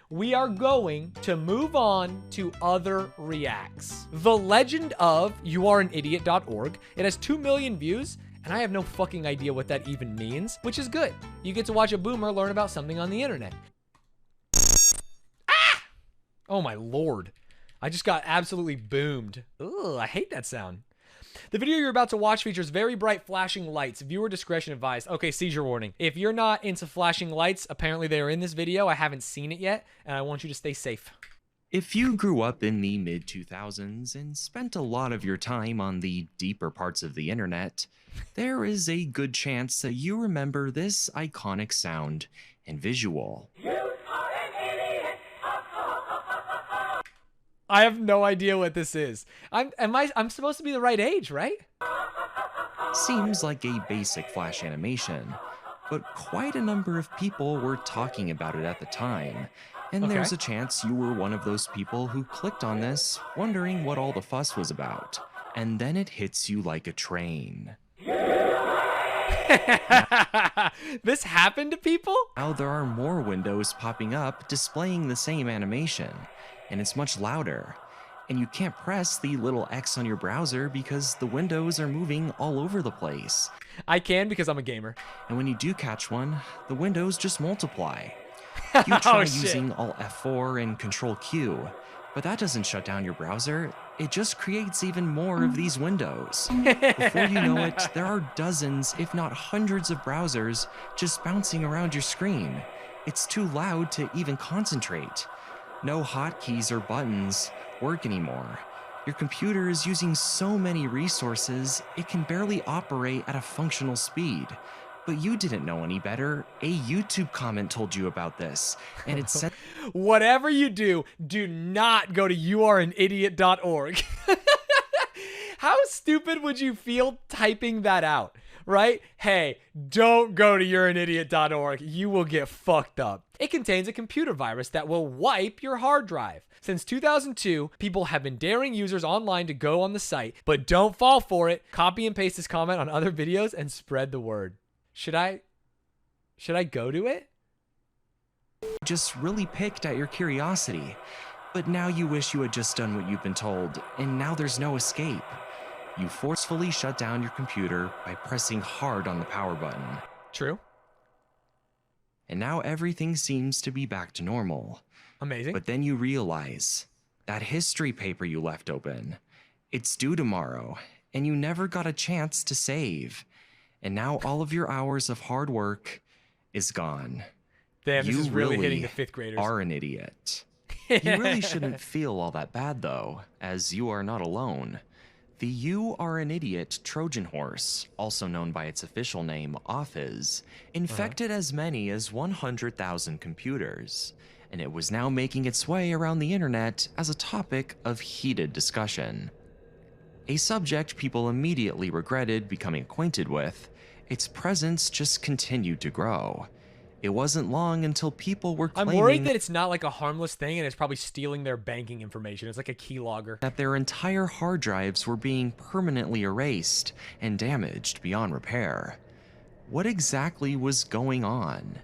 we are going to move on to other reacts. The Legend of YouAreAnIdiot.org. It has 2 million views, and I have no fucking idea what that even means, which is good. You get to watch a boomer learn about something on the internet. Ah! Oh my lord. I just got absolutely boomed. Ugh, I hate that sound. The video you're about to watch features very bright flashing lights. Viewer discretion advised. Okay, seizure warning. If you're not into flashing lights, apparently they are in this video. I haven't seen it yet, and I want you to stay safe. If you grew up in the mid-2000s and spent a lot of your time on the deeper parts of the internet, there is a good chance that you remember this iconic sound and visual. I have no idea what this is. I'm supposed to be the right age, right? Seems like a basic flash animation, but quite a number of people were talking about it at the time, and Okay. there's a chance you were one of those people who clicked on this, wondering what all the fuss was about, and then it hits you like a train. This happened to people? Now there are more windows popping up displaying the same animation, and it's much louder. And you can't press the little X on your browser because the windows are moving all over the place. I can because I'm a gamer. And when you do catch one, the windows just multiply. You try using Alt F4 and Control Q, but that doesn't shut down your browser. It just creates even more of these windows. Before you know it, there are dozens, if not hundreds of browsers just bouncing around your screen. It's too loud to even concentrate. No hotkeys or buttons work anymore. Your computer is using so many resources, it can barely operate at a functional speed. But you didn't know any better. A YouTube comment told you about this, and it said, Whatever you do not go to youareanidiot.org. How stupid would you feel typing that out, right? Hey, don't go to youareanidiot.org. You will get fucked up. It contains a computer virus that will wipe your hard drive. Since 2002, people have been daring users online to go on the site, but don't fall for it. Copy and paste this comment on other videos and spread the word. Should I go to it? just really picked at your curiosity. But now you wish you had just done what you've been told, and now there's no escape. You forcefully shut down your computer by pressing hard on the power button. True. And now everything seems to be back to normal. Amazing. But then you realize that history paper you left open, it's due tomorrow, and you never got a chance to save. And now all of your hours of hard work is gone. Damn, this You is really hitting the fifth graders. are an idiot. You really shouldn't feel all that bad, though, as you are not alone. The You Are an Idiot Trojan horse, also known by its official name, Offiz, infected as many as 100,000 computers, and it was now making its way around the internet as a topic of heated discussion. A subject people immediately regretted becoming acquainted with, its presence just continued to grow. It wasn't long until people were claiming I'm worried that it's not like a harmless thing and it's probably stealing their banking information. It's like a keylogger. that their entire hard drives were being permanently erased and damaged beyond repair. What exactly was going on?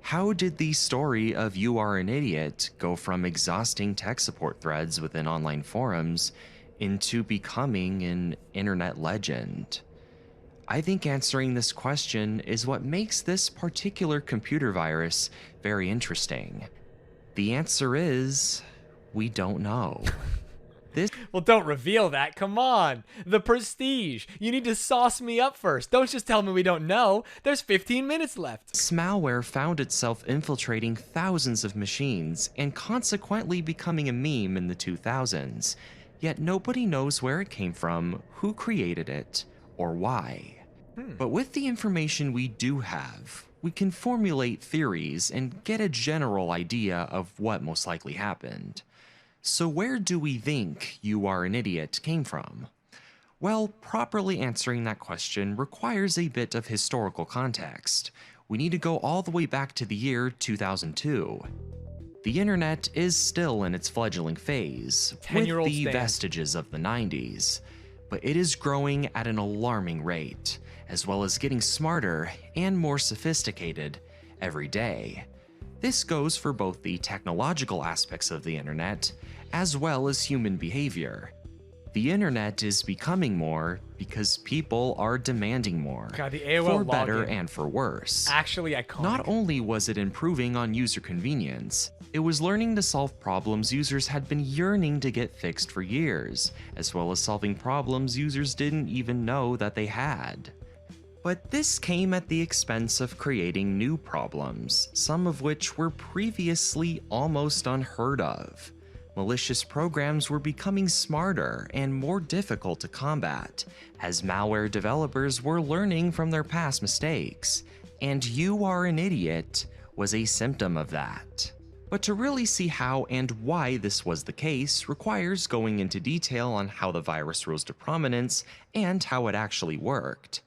How did the story of You Are an Idiot go from exhausting tech support threads within online forums into becoming an internet legend? I think answering this question is what makes this particular computer virus very interesting. The answer is, we don't know. Well, don't reveal that. Come on. The prestige. You need to sauce me up first. Don't just tell me we don't know. There's 15 minutes left. This malware found itself infiltrating thousands of machines and consequently becoming a meme in the 2000s. Yet nobody knows where it came from, who created it, or why. But with the information we do have, we can formulate theories and get a general idea of what most likely happened. So where do we think You Are an Idiot came from? Well, properly answering that question requires a bit of historical context. We need to go all the way back to the year 2002. The internet is still in its fledgling phase, with 10-year-old the Stanz. vestiges of the 90s, but it is growing at an alarming rate, as well as getting smarter and more sophisticated every day. This goes for both the technological aspects of the internet, as well as human behavior. The internet is becoming more because people are demanding more, God, the AOL for better login. and for worse. Actually iconic. Not only was it improving on user convenience, it was learning to solve problems users had been yearning to get fixed for years, as well as solving problems users didn't even know that they had. But this came at the expense of creating new problems, some of which were previously almost unheard of. Malicious programs were becoming smarter and more difficult to combat, as malware developers were learning from their past mistakes, and You Are an Idiot was a symptom of that. But to really see how and why this was the case requires going into detail on how the virus rose to prominence and how it actually worked.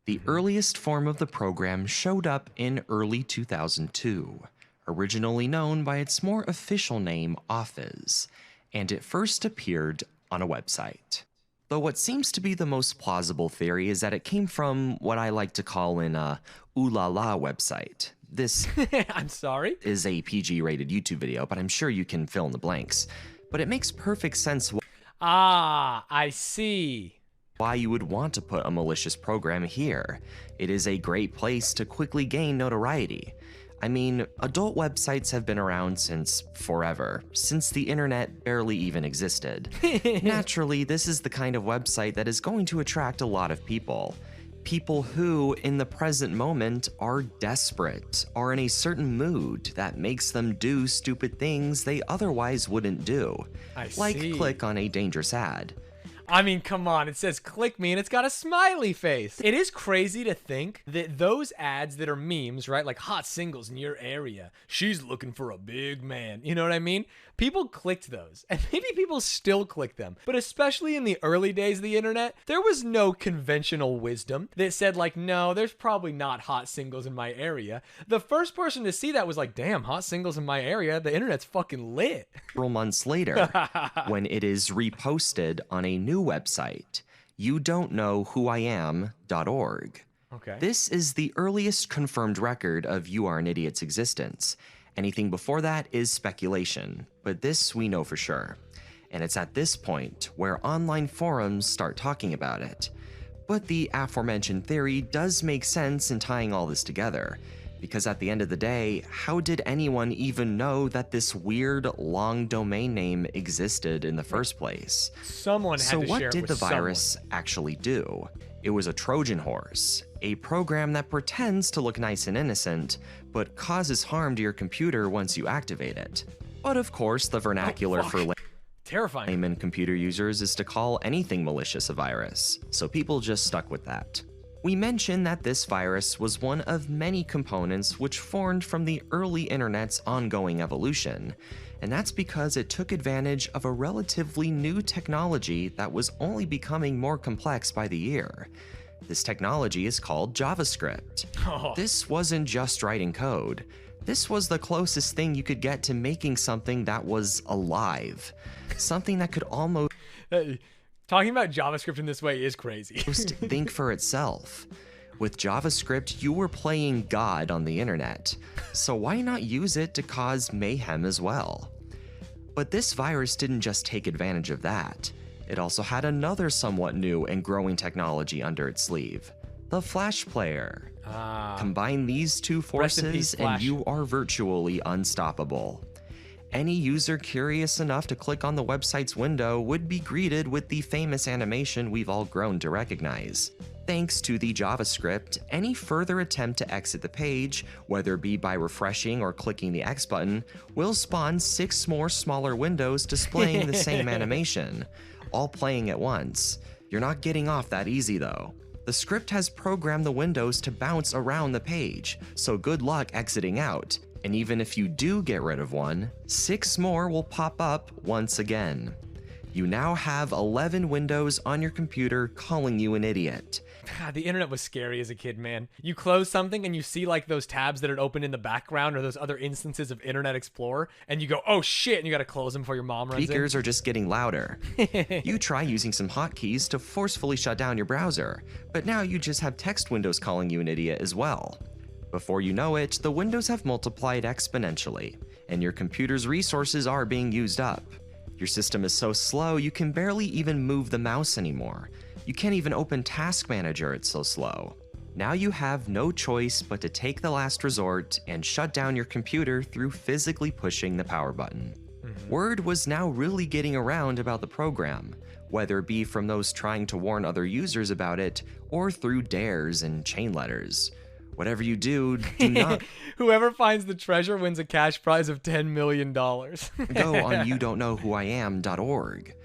The earliest form of the program showed up in early 2002. Originally known by its more official name, Office, and it first appeared on a website. Though what seems to be the most plausible theory is that it came from what I like to call an ooh la la website. This I'm sorry? is a PG-rated YouTube video, but I'm sure you can fill in the blanks. But it makes perfect sense Ah, I see. why you would want to put a malicious program here. It is a great place to quickly gain notoriety. I mean, adult websites have been around since forever, since the internet barely even existed. Naturally, this is the kind of website that is going to attract a lot of people. People who, in the present moment, are desperate, are in a certain mood that makes them do stupid things they otherwise wouldn't do. Like click on a dangerous ad. I mean, come on, it says click me and it's got a smiley face. It is crazy to think that those ads that are memes, right? Like hot singles in your area. She's looking for a big man. You know what I mean? People clicked those, and maybe people still click them. But especially in the early days of the internet, there was no conventional wisdom that said like, no, there's probably not hot singles in my area. The first person to see that was like, damn, hot singles in my area. The internet's fucking lit. Several months later, when it is reposted on a new website, youdon'tknowwhoiam.org. Okay. This is the earliest confirmed record of You Are an Idiot's existence. Anything before that is speculation, but this we know for sure. And it's at this point where online forums start talking about it. But the aforementioned theory does make sense in tying all this together, because at the end of the day, how did anyone even know that this weird, long domain name existed in the first place? Someone had So to what share it did with the virus someone. actually do? It was a Trojan horse, a program that pretends to look nice and innocent, but causes harm to your computer once you activate it. But of course, the vernacular for Terrifying. layman computer users is to call anything malicious a virus, so people just stuck with that. We mentioned that this virus was one of many components which formed from the early internet's ongoing evolution, and that's because it took advantage of a relatively new technology that was only becoming more complex by the year. This technology is called JavaScript. Oh. This wasn't just writing code. This was the closest thing you could get to making something that was alive. Something that could almost Talking about JavaScript in this way is crazy. think for itself. With JavaScript, you were playing God on the internet, so why not use it to cause mayhem as well? But this virus didn't just take advantage of that. It also had another somewhat new and growing technology under its sleeve, the Flash player. Combine these two Rest in forces peace, and Flash. you are virtually unstoppable. Any user curious enough to click on the website's window would be greeted with the famous animation we've all grown to recognize. Thanks to the JavaScript, any further attempt to exit the page, whether it be by refreshing or clicking the X button, will spawn 6 more smaller windows displaying the same animation, all playing at once. You're not getting off that easy though. The script has programmed the windows to bounce around the page, so good luck exiting out. And even if you do get rid of one, 6 more will pop up once again. You now have 11 windows on your computer calling you an idiot. God, the internet was scary as a kid, man. You close something and you see like those tabs that are open in the background or those other instances of Internet Explorer, and you go, oh shit, and you gotta close them before your mom runs Speakers are just getting louder. You try using some hotkeys to forcefully shut down your browser, but now you just have text windows calling you an idiot as well. Before you know it, the windows have multiplied exponentially, and your computer's resources are being used up. Your system is so slow you can barely even move the mouse anymore. You can't even open Task Manager, it's so slow. Now you have no choice but to take the last resort and shut down your computer through physically pushing the power button. Word was now really getting around about the program, whether it be from those trying to warn other users about it, or through dares and chain letters. Whatever you do, do not Whoever finds the treasure wins a cash prize of $10 million. go on youdon'tknowwhoiam.org.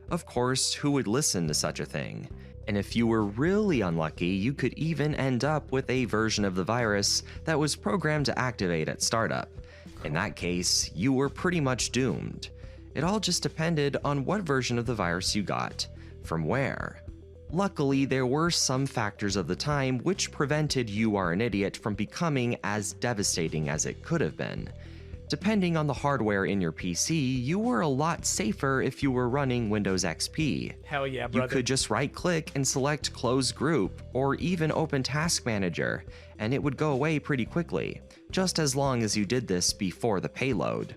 Of course, who would listen to such a thing? And if you were really unlucky, you could even end up with a version of the virus that was programmed to activate at startup. In that case, you were pretty much doomed. It all just depended on what version of the virus you got, from where. Luckily, there were some factors of the time which prevented You Are an Idiot from becoming as devastating as it could have been. Depending on the hardware in your PC, you were a lot safer if you were running Windows XP. Hell yeah, brother. You could just right-click and select Close Group, or even open Task Manager, and it would go away pretty quickly, just as long as you did this before the payload.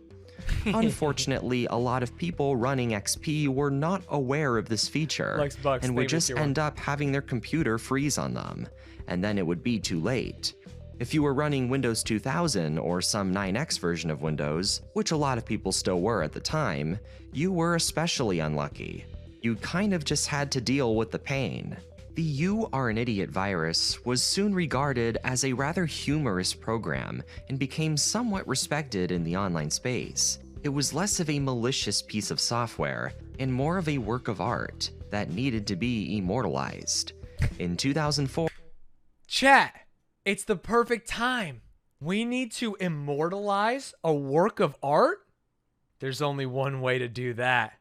Unfortunately, a lot of people running XP were not aware of this feature, and would just end up having their computer freeze on them, and then it would be too late. If you were running Windows 2000 or some 9X version of Windows, which a lot of people still were at the time, you were especially unlucky. You kind of just had to deal with the pain. The You Are an Idiot virus was soon regarded as a rather humorous program and became somewhat respected in the online space. It was less of a malicious piece of software and more of a work of art that needed to be immortalized. In 2004, Chat, it's the perfect time. We need to immortalize a work of art? There's only one way to do that.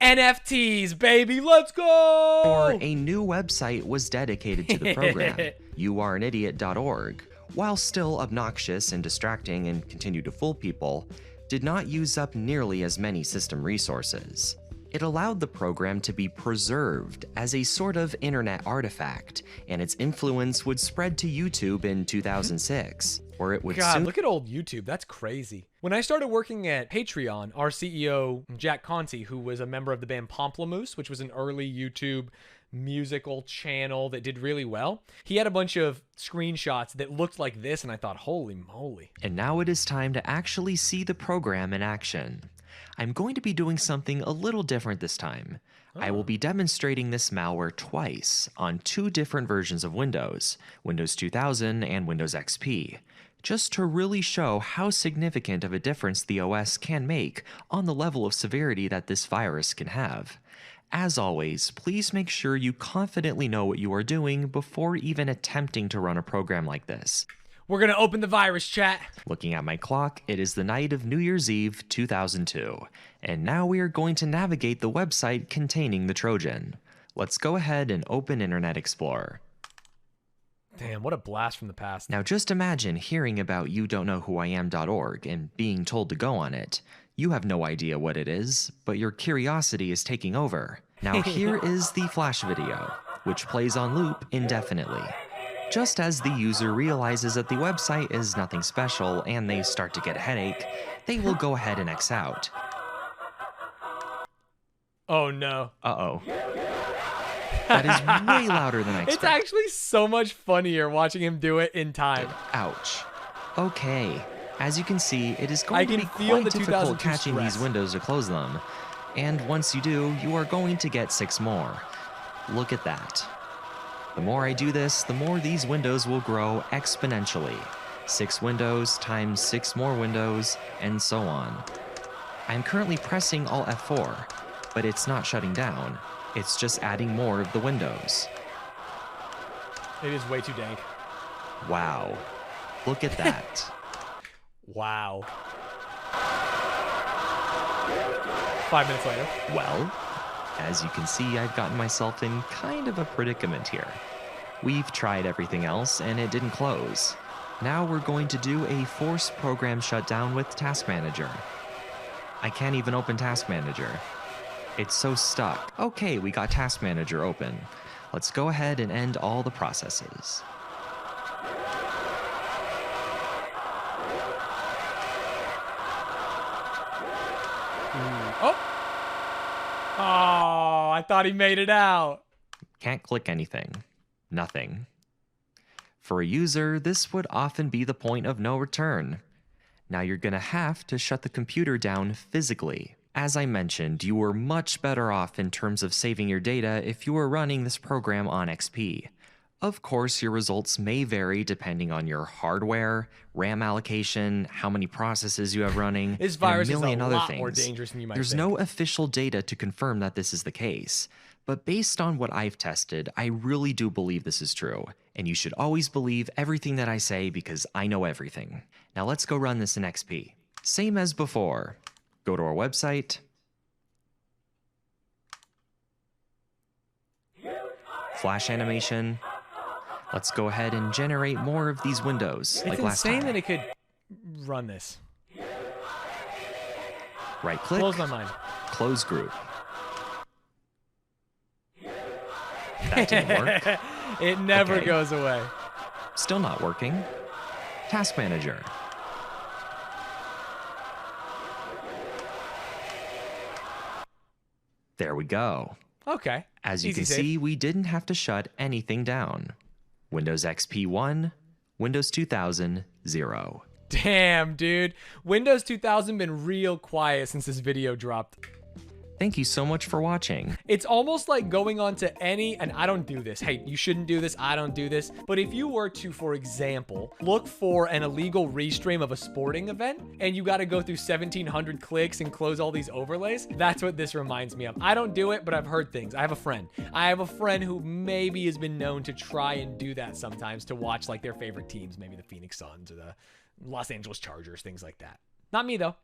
NFTs, baby, let's go! a new website was dedicated to the program, youareanidiot.org. While still obnoxious and distracting and continued to fool people, did not use up nearly as many system resources. It allowed the program to be preserved as a sort of internet artifact, and its influence would spread to YouTube in 2006, where it would God, look at old YouTube. That's crazy. When I started working at Patreon, our CEO, Jack Conti, who was a member of the band Pomplamoose, which was an early YouTube musical channel that did really well, he had a bunch of screenshots that looked like this, and I thought, holy moly. And now it is time to actually see the program in action. I'm going to be doing something a little different this time. I will be demonstrating this malware twice on two different versions of Windows, Windows 2000 and Windows XP, just to really show how significant of a difference the OS can make on the level of severity that this virus can have. As always, please make sure you confidently know what you are doing before even attempting to run a program like this. We're gonna open the virus, chat. Looking at my clock, it is the night of New Year's Eve 2002, and now we are going to navigate the website containing the Trojan. Let's go ahead and open Internet Explorer. Damn, what a blast from the past. Now just imagine hearing about youdon'tknowwhoiam.org and being told to go on it. You have no idea what it is, but your curiosity is taking over. Now here is the flash video, which plays on loop indefinitely. Just as the user realizes that the website is nothing special and they start to get a headache, they will go ahead and X out. Oh no. Uh-oh. That is way louder than I expected. It's actually so much funnier watching him do it in time. Ouch. Okay. As you can see, it is going to be quite difficult catching these windows to close them. And once you do, you are going to get 6 more. Look at that. The more I do this, the more these windows will grow exponentially. 6 windows times 6 more windows, and so on. I'm currently pressing Alt F4, but it's not shutting down. It's just adding more of the windows. It is way too dank. Wow. Look at that. Wow. 5 minutes later. Well, as you can see, I've gotten myself in kind of a predicament here. We've tried everything else and it didn't close. Now we're going to do a forced program shutdown with Task Manager. I can't even open Task Manager. It's so stuck. Okay, we got Task Manager open. Let's go ahead and end all the processes. Oh. Oh, I thought he made it out. Can't click anything. Nothing. For a user, this would often be the point of no return. Now you're gonna have to shut the computer down physically. As I mentioned, you were much better off in terms of saving your data if you were running this program on XP. Of course, your results may vary depending on your hardware, RAM allocation, how many processes you have running, This and virus a million is a other lot things. more dangerous than you might There's think. no official data to confirm that this is the case. But based on what I've tested, I really do believe this is true. And you should always believe everything that I say because I know everything. Now let's go run this in XP. Same as before. Go to our website. Flash animation. Let's go ahead and generate more of these windows It's like last insane time. that it could run this. Right click, Blows my mind. close group. That didn't work. It never Okay. goes away. Still not working. Task manager. There we go. Okay. As you Easy can save. see, we didn't have to shut anything down. Windows XP 1, Windows 2000, 0. Damn, dude. Windows 2000 been real quiet since this video dropped. Thank you so much for watching. It's almost like going on to any, and I don't do this. Hey, you shouldn't do this. I don't do this. But if you were to, for example, look for an illegal restream of a sporting event and you got to go through 1,700 clicks and close all these overlays, that's what this reminds me of. I don't do it, but I've heard things. I have a friend who maybe has been known to try and do that sometimes to watch like their favorite teams, maybe the Phoenix Suns or the Los Angeles Chargers, things like that. Not me though.